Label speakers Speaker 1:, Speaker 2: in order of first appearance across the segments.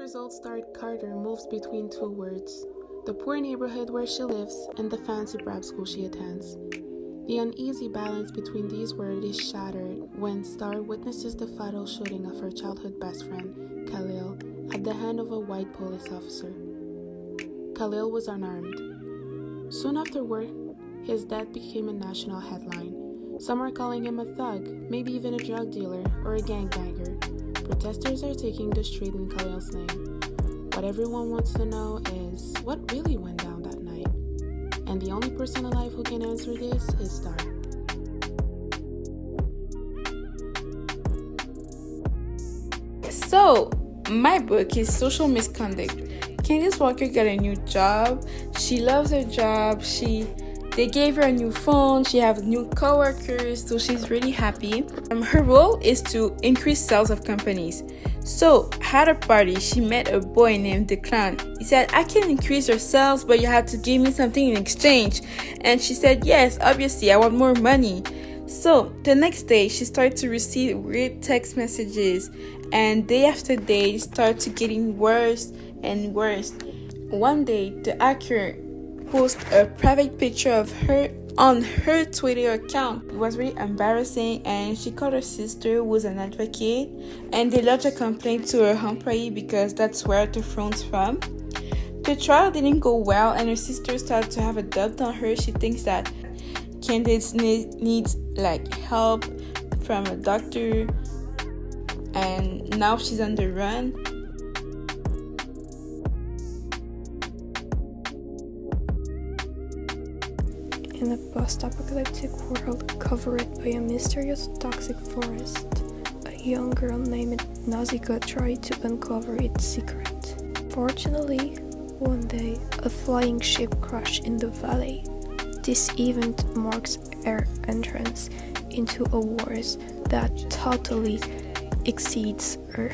Speaker 1: years old star Carter moves between two words: the poor neighborhood where she lives and the fancy prep school she attends. The uneasy balance between these worlds is shattered when Star witnesses the fatal shooting of her childhood best friend, Khalil, at the hand of a white police officer. Khalil was unarmed. Soon afterward, his death became a national headline. Some are calling him a thug, maybe even a drug dealer or a gangbanger. Protesters are taking the street in Khalil's name. What everyone wants to know is what really went down that night. And the only person alive who can answer this is Star.
Speaker 2: So, my book is Social Misconduct. Candice Walker got a new job. She loves her job. They gave her a new phone. She has new coworkers, so she's really happy. Her role is to increase sales of companies. So, at a party, she met a boy named the Clown. He said, "I can increase your sales, but you have to give me something in exchange." And she said, "Yes, obviously, I want more money." So, the next day, she started to receive weird text messages, and day after day, it started getting worse and worse. One day, the hacker posted a private picture of her on her Twitter account. It was really embarrassing, and she called her sister, who was an advocate, and they lodged a complaint to her employee because that's where the phone's from. The trial didn't go well, and her sister started to have a doubt on her. She thinks that Candice needs help from a doctor, and now she's on the run.
Speaker 3: In a post-apocalyptic world covered by a mysterious toxic forest, a young girl named Nausicaa tried to uncover its secret. Fortunately, one day, a flying ship crashed in the valley. This event marks her entrance into a world that totally exceeds her.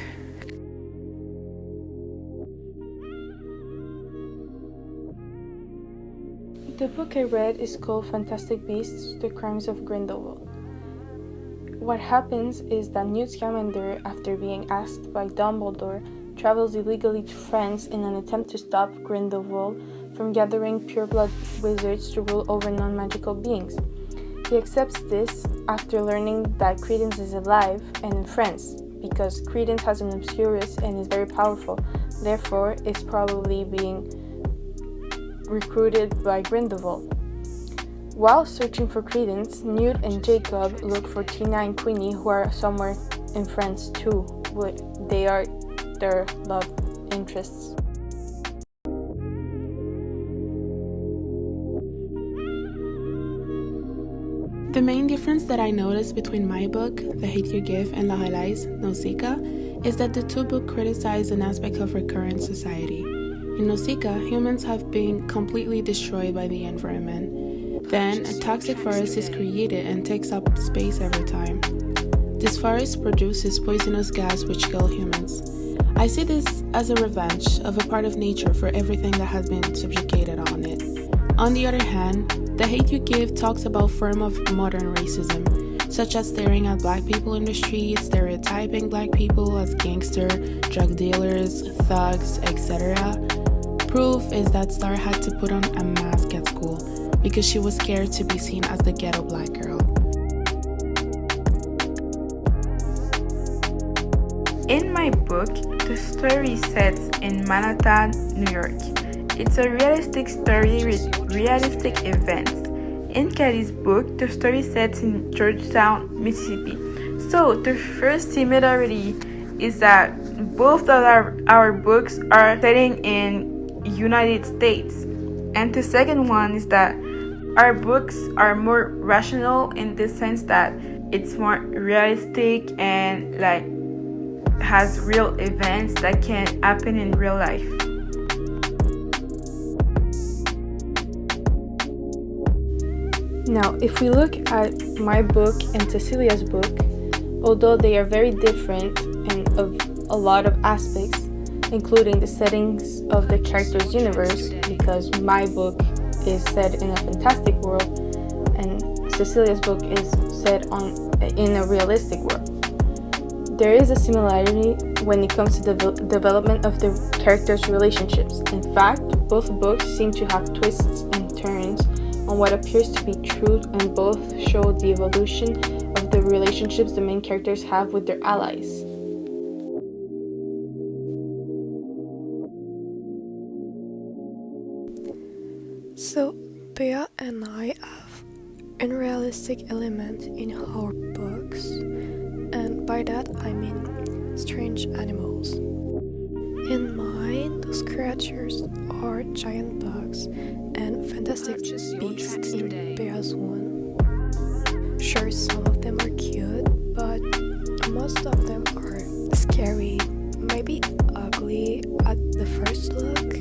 Speaker 4: The book I read is called Fantastic Beasts: The Crimes of Grindelwald. What happens is that Newt Scamander, after being asked by Dumbledore, travels illegally to France in an attempt to stop Grindelwald from gathering pureblood wizards to rule over non-magical beings. He accepts this after learning that Credence is alive and in France, because Credence has an Obscurus and is very powerful, therefore is probably being recruited by Grindelwald. While searching for Credence, Newt and Jacob look for Tina and Queenie, who are somewhere in France too. They are their love interests.
Speaker 1: The main difference that I noticed between my book, The Hate You Give, and Lorelei's, Nausicaa, is that the two books criticize an aspect of our current society. In Nausicaa, humans have been completely destroyed by the environment. Then, a toxic forest is created and takes up space every time. This forest produces poisonous gas which kill humans. I see this as a revenge of a part of nature for everything that has been subjugated on it. On the other hand, The Hate You Give talks about forms of modern racism, such as staring at black people in the streets, stereotyping black people as gangsters, drug dealers, thugs, etc. Proof is that Star had to put on a mask at school because she was scared to be seen as the ghetto black girl.
Speaker 2: In my book, the story sets in Manhattan, New York. It's a realistic story with realistic events. In Kelly's book, the story sets in Georgetown, Mississippi. So the first similarity is that both of our books are setting in United States. And the second one is that our books are more rational in the sense that it's more realistic and has real events that can happen in real life.
Speaker 4: Now, if we look at my book and Cecilia's book, although they are very different and of a lot of aspects, including the settings of the character's universe, because my book is set in a fantastic world and Cecilia's book is set in a realistic world. there is a similarity when it comes to the development of the characters' relationships. In fact, both books seem to have twists and turns on what appears to be truth, and both show the evolution of the relationships the main characters have with their allies.
Speaker 3: So, Bea and I have unrealistic elements in our books, and by that I mean strange animals. In mine, those creatures are giant bugs and fantastic beasts in Bea's one. Sure, some of them are cute, but most of them are scary, maybe ugly at the first look.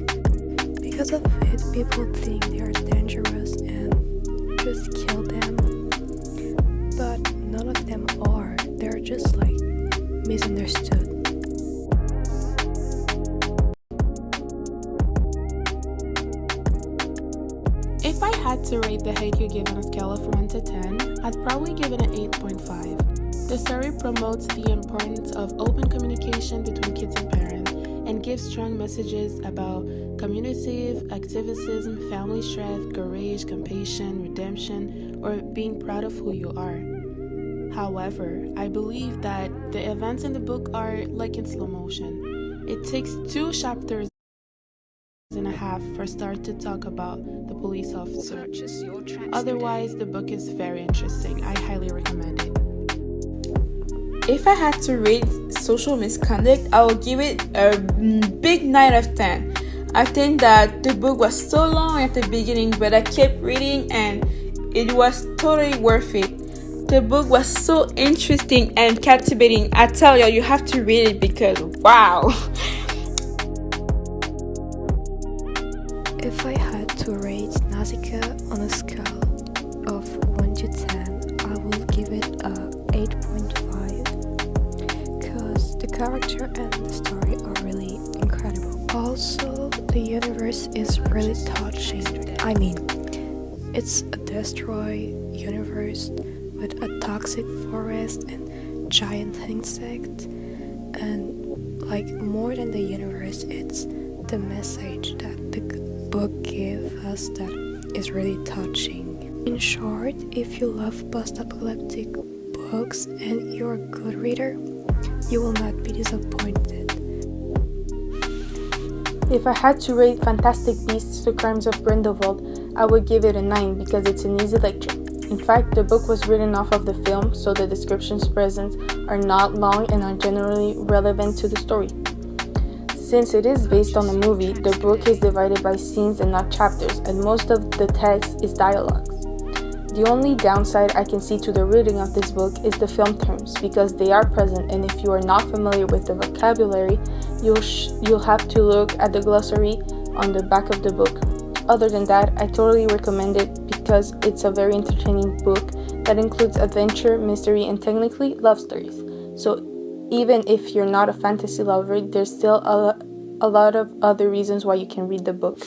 Speaker 3: Because of it, people think they are dangerous and just kill them. But none of them are. They're just like misunderstood.
Speaker 1: If I had to rate The Hate You Give on a scale of 1 to 10, I'd probably give it an 8.5. The story promotes the importance of open communication between kids and parents and gives strong messages about community, activism, family strength, courage, compassion, redemption, or being proud of who you are. However, I believe that the events in the book are like in slow motion. It takes 2 chapters and a half for start to talk about the police officer. Otherwise, the book is very interesting. I highly recommend it.
Speaker 2: If I had to rate Social Misconduct, I will give it a big 9 out of 10. I think that the book was so long at the beginning, but I kept reading and it was totally worth it. The book was so interesting and captivating. I tell you have to read it because wow.
Speaker 3: If I had to rate Nausicaa on a scale of 1 to 10, I will give it a 8.5 because the character and the story are really incredible. Also, the universe is really touching. I mean, it's a destroyed universe with a toxic forest and giant insects, and like more than the universe, it's the message that the book gives us that is really touching. In short, if you love post-apocalyptic books and you're a good reader, you will not be disappointed.
Speaker 4: If I had to rate Fantastic Beasts: The Crimes of Grindelwald, I would give it a 9 because it's an easy lecture. In fact, the book was written off of the film, so the descriptions present are not long and are generally relevant to the story. Since it is based on a movie, the book is divided by scenes and not chapters, and most of the text is dialogues. The only downside I can see to the reading of this book is the film terms, because they are present, and if you are not familiar with the vocabulary, you'll have to look at the glossary on the back of the book. Other than that, I totally recommend it because it's a very entertaining book that includes adventure, mystery, and technically love stories. So even if you're not a fantasy lover, there's still a lot of other reasons why you can read the book.